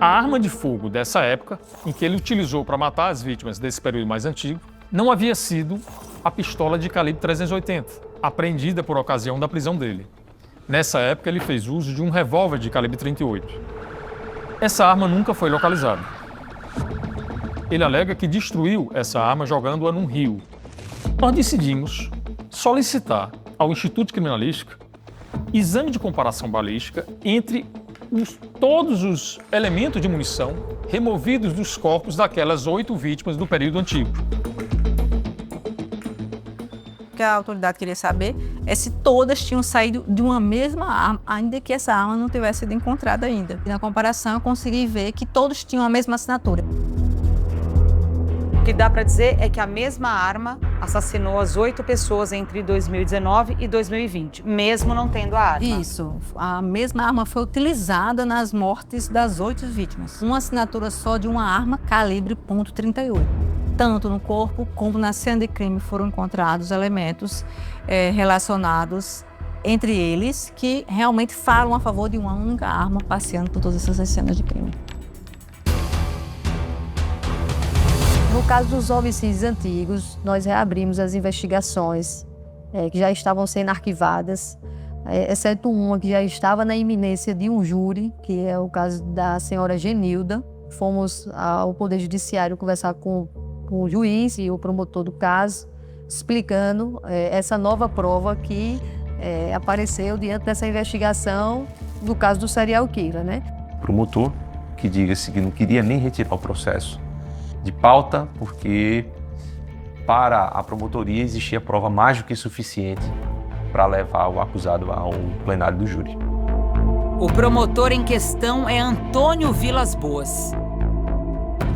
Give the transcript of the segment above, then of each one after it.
A arma de fogo dessa época, em que ele utilizou para matar as vítimas desse período mais antigo, não havia sido a pistola de calibre 380, apreendida por ocasião da prisão dele. Nessa época, ele fez uso de um revólver de calibre 38. Essa arma nunca foi localizada. Ele alega que destruiu essa arma jogando-a num rio. Nós decidimos solicitar ao Instituto de Criminalística exame de comparação balística entre todos os elementos de munição removidos dos corpos daquelas 8 vítimas do período antigo. O que a autoridade queria saber é se todas tinham saído de uma mesma arma, ainda que essa arma não tivesse sido encontrada ainda. E na comparação, eu consegui ver que todos tinham a mesma assinatura. O que dá para dizer é que a mesma arma assassinou as 8 pessoas entre 2019 e 2020, mesmo não tendo a arma. Isso. A mesma arma foi utilizada nas mortes das 8 vítimas. Uma assinatura só de uma arma calibre .38. Tanto no corpo como na cena de crime foram encontrados elementos relacionados entre eles que realmente falam a favor de uma única arma passeando por todas essas cenas de crime. No caso dos homicídios antigos, nós reabrimos as investigações que já estavam sendo arquivadas, exceto uma que já estava na iminência de um júri, que é o caso da senhora Genilda. Fomos ao Poder Judiciário conversar com o juiz e o promotor do caso, explicando essa nova prova que apareceu diante dessa investigação do caso do serial killer, né? Promotor que diga-se que não queria nem retirar o processo de pauta, porque para a promotoria existia prova mais do que suficiente para levar o acusado ao plenário do júri. O promotor em questão é Antônio Vilas Boas.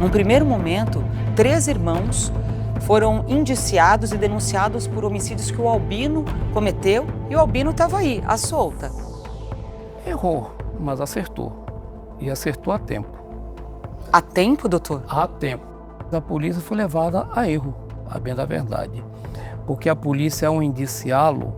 Num primeiro momento, 3 irmãos foram indiciados e denunciados por homicídios que o Albino cometeu e o Albino estava aí, à solta. Errou, mas acertou. E acertou a tempo. A tempo, doutor? A tempo. A polícia foi levada a erro, a bem da verdade. Porque a polícia, ao indiciá-lo,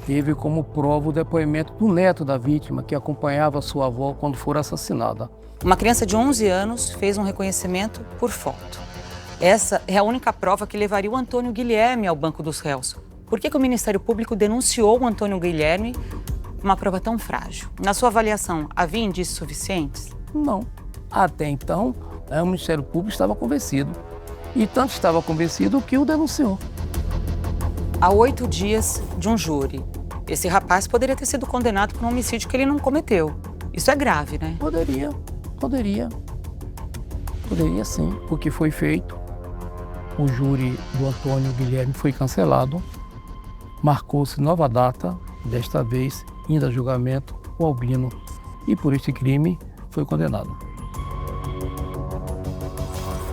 teve como prova o depoimento do neto da vítima, que acompanhava sua avó quando for assassinada. Uma criança de 11 anos fez um reconhecimento por foto. Essa é a única prova que levaria o Antônio Guilherme ao banco dos réus. Por que o Ministério Público denunciou o Antônio Guilherme com uma prova tão frágil? Na sua avaliação, havia indícios suficientes? Não. Até então, o Ministério Público estava convencido. E tanto estava convencido que o denunciou. Há 8 dias de um júri, esse rapaz poderia ter sido condenado por um homicídio que ele não cometeu. Isso é grave, né? Poderia sim, porque foi feito. O júri do Antônio Guilherme foi cancelado. Marcou-se nova data, desta vez indo a julgamento o Albino. E por este crime foi condenado.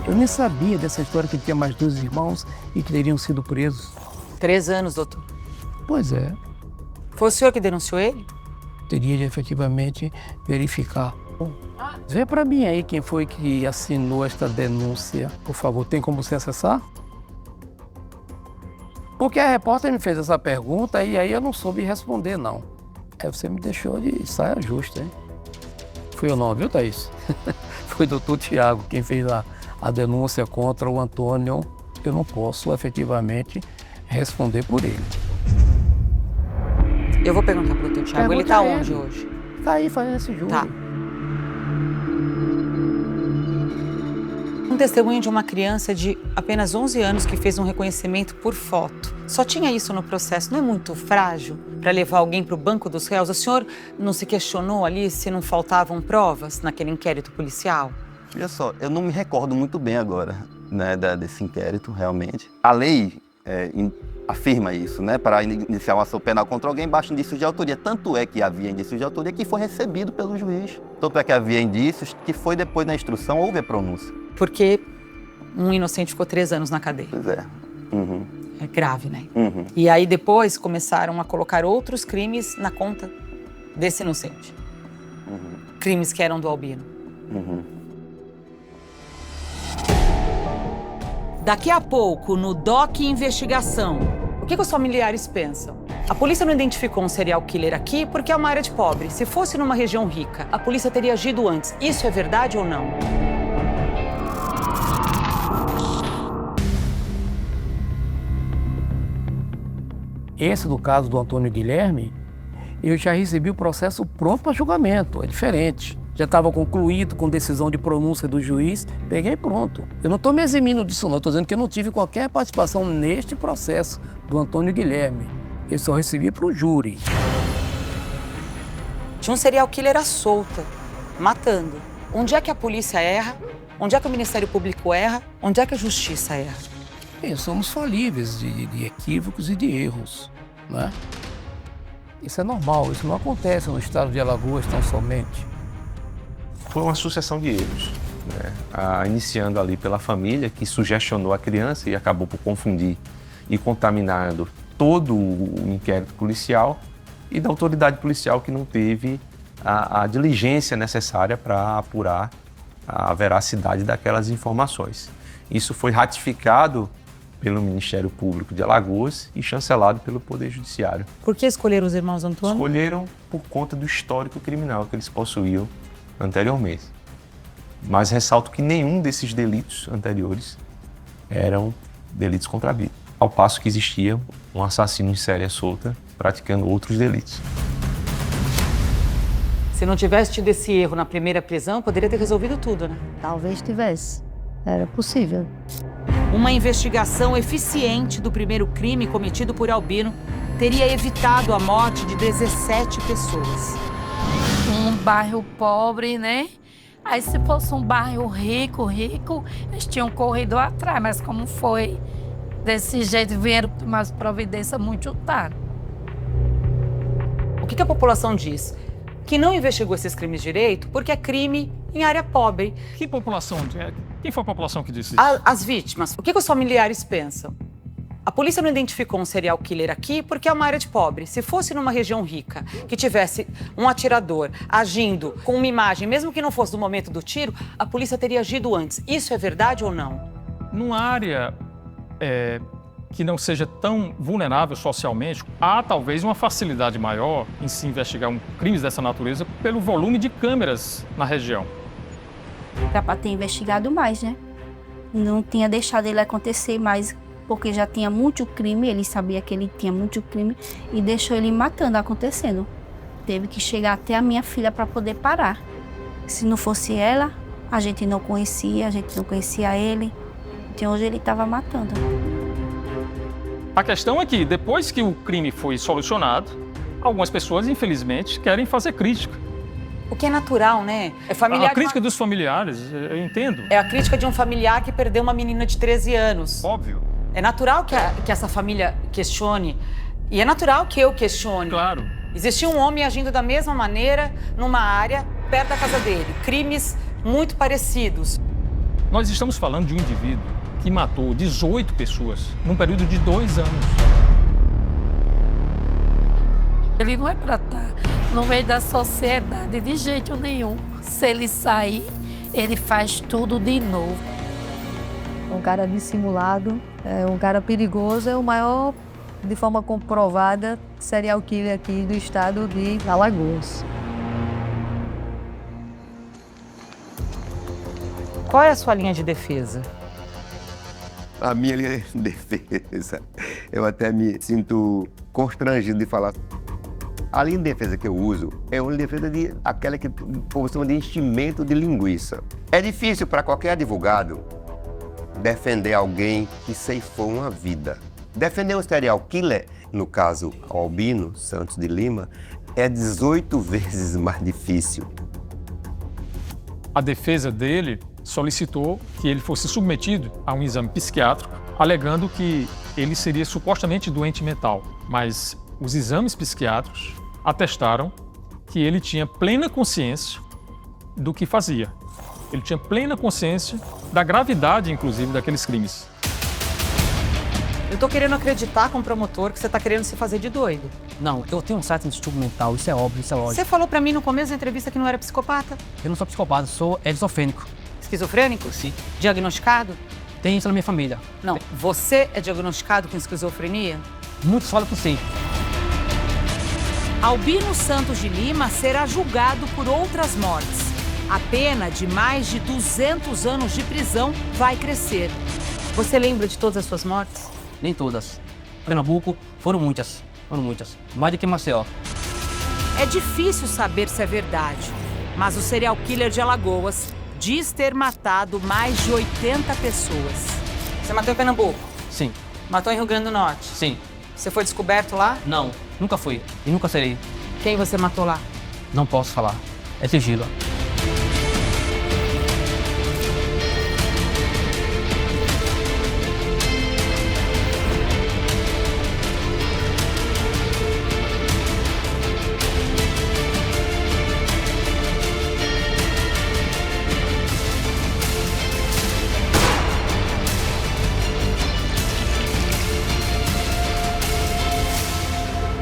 Eu nem sabia dessa história que tinha mais 2 irmãos e que teriam sido presos. 3 anos, doutor. Pois é. Foi o senhor que denunciou ele? Teria de efetivamente verificar. Vê para mim aí quem foi que assinou esta denúncia, por favor. Tem como você acessar? Porque a repórter me fez essa pergunta e aí eu não soube responder, não. Aí você me deixou de saia justa, hein? Fui eu não, viu, Thaís? Foi o doutor Tiago quem fez a denúncia contra o Antônio. Eu não posso efetivamente responder por ele. Eu vou perguntar pro doutor Tiago. Ele tá onde hoje? Tá aí fazendo esse júri. Tá. Um testemunho de uma criança de apenas 11 anos que fez um reconhecimento por foto. Só tinha isso no processo. Não é muito frágil para levar alguém para o banco dos réus? O senhor não se questionou ali se não faltavam provas naquele inquérito policial? Olha só, eu não me recordo muito bem agora, né, desse inquérito, realmente. A lei afirma isso, né, para iniciar uma ação penal contra alguém, basta indícios de autoria. Tanto é que havia indícios de autoria que foi recebido pelo juiz. Tanto é que havia indícios que foi depois na instrução, houve a pronúncia. Porque um inocente ficou 3 anos na cadeia. Pois é. Uhum. É grave, né? Uhum. E aí depois começaram a colocar outros crimes na conta desse inocente. Uhum. Crimes que eram do Albino. Uhum. Daqui a pouco, no DOC Investigação, o que os familiares pensam? A polícia não identificou um serial killer aqui porque é uma área de pobre. Se fosse numa região rica, a polícia teria agido antes. Isso é verdade ou não? Esse, no caso do Antônio Guilherme, eu já recebi o processo pronto para julgamento, é diferente. Já estava concluído com decisão de pronúncia do juiz, peguei pronto. Eu não estou me eximindo disso não, estou dizendo que eu não tive qualquer participação neste processo do Antônio Guilherme. Eu só recebi para o júri. Tinha um serial killer à solta, matando. Onde é que a polícia erra? Onde é que o Ministério Público erra? Onde é que a Justiça erra? Somos falíveis de equívocos e de erros, né? Isso é normal, isso não acontece no estado de Alagoas tão somente. Foi uma sucessão de erros, né? Iniciando ali pela família, que sugestionou a criança e acabou por confundir e contaminando todo o inquérito policial, e da autoridade policial, que não teve a diligência necessária para apurar a veracidade daquelas informações. Isso foi ratificado pelo Ministério Público de Alagoas e chancelado pelo Poder Judiciário. Por que escolheram os irmãos Antônio? Escolheram por conta do histórico criminal que eles possuíam anteriormente. Mas ressalto que nenhum desses delitos anteriores eram delitos contra a vida, ao passo que existia um assassino em série solta praticando outros delitos. Se não tivesse tido esse erro na primeira prisão, poderia ter resolvido tudo, né? Talvez tivesse. Era possível. Uma investigação eficiente do primeiro crime cometido por Albino teria evitado a morte de 17 pessoas. Um bairro pobre, né? Aí se fosse um bairro rico, eles tinham corrido atrás, mas como foi desse jeito, vieram tomar as providências muito tarde. O que a população diz? Que não investigou esses crimes direito porque é crime em área pobre. Que população? Quem foi a população que disse isso? As vítimas. O que os familiares pensam? A polícia não identificou um serial killer aqui porque é uma área de pobre. Se fosse numa região rica, que tivesse um atirador agindo com uma imagem, mesmo que não fosse do momento do tiro, a polícia teria agido antes. Isso é verdade ou não? Numa área que não seja tão vulnerável socialmente, há talvez uma facilidade maior em se investigar crimes dessa natureza pelo volume de câmeras na região. Era para ter investigado mais, né? Não tinha deixado ele acontecer mais, porque já tinha muito crime, ele sabia que ele tinha muito crime e deixou ele matando, acontecendo. Teve que chegar até a minha filha para poder parar. Se não fosse ela, a gente não conhecia ele. Então hoje ele estava matando. A questão é que, depois que o crime foi solucionado, algumas pessoas, infelizmente, querem fazer crítica. O que é natural, né? É familiar. A crítica dos familiares, eu entendo. É a crítica de um familiar que perdeu uma menina de 13 anos. Óbvio. É natural que essa família questione. E é natural que eu questione. Claro. Existia um homem agindo da mesma maneira numa área perto da casa dele. Crimes muito parecidos. Nós estamos falando de um indivíduo que matou 18 pessoas num período de 2 anos. Ele não é para estar no meio da sociedade de jeito nenhum. Se ele sair, ele faz tudo de novo. Um cara dissimulado, um cara perigoso, é o maior, de forma comprovada, serial killer aqui do estado de Alagoas. Qual é a sua linha de defesa? A minha linha de defesa, eu até me sinto constrangido de falar. A linha de defesa que eu uso é uma defesa aquela que o povo chama de enchimento de linguiça. É difícil para qualquer advogado defender alguém que ceifou uma vida. Defender um serial killer, no caso Albino Santos de Lima, é 18 vezes mais difícil. A defesa dele solicitou que ele fosse submetido a um exame psiquiátrico, alegando que ele seria supostamente doente mental. Mas os exames psiquiátricos atestaram que ele tinha plena consciência do que fazia. Ele tinha plena consciência da gravidade, inclusive, daqueles crimes. Eu tô querendo acreditar como promotor que você tá querendo se fazer de doido. Não, eu tenho um certo distúrbio mental, isso é óbvio, isso é lógico. Você falou pra mim no começo da entrevista que não era psicopata. Eu não sou psicopata, sou esquizofrênico. Esquizofrênico? Sim. Diagnosticado? Tem isso na minha família. Não, você é diagnosticado com esquizofrenia? Muitos falam por si. Albino Santos de Lima será julgado por outras mortes. A pena de mais de 200 anos de prisão vai crescer. Você lembra de todas as suas mortes? Nem todas. Pernambuco foram muitas. Mais do que Maceió. É difícil saber se é verdade, mas o serial killer de Alagoas diz ter matado mais de 80 pessoas. Você matou em Pernambuco? Sim. Matou em Rio Grande do Norte? Sim. Você foi descoberto lá? Não. Nunca fui. E nunca serei. Quem você matou lá? Não posso falar. É sigilo.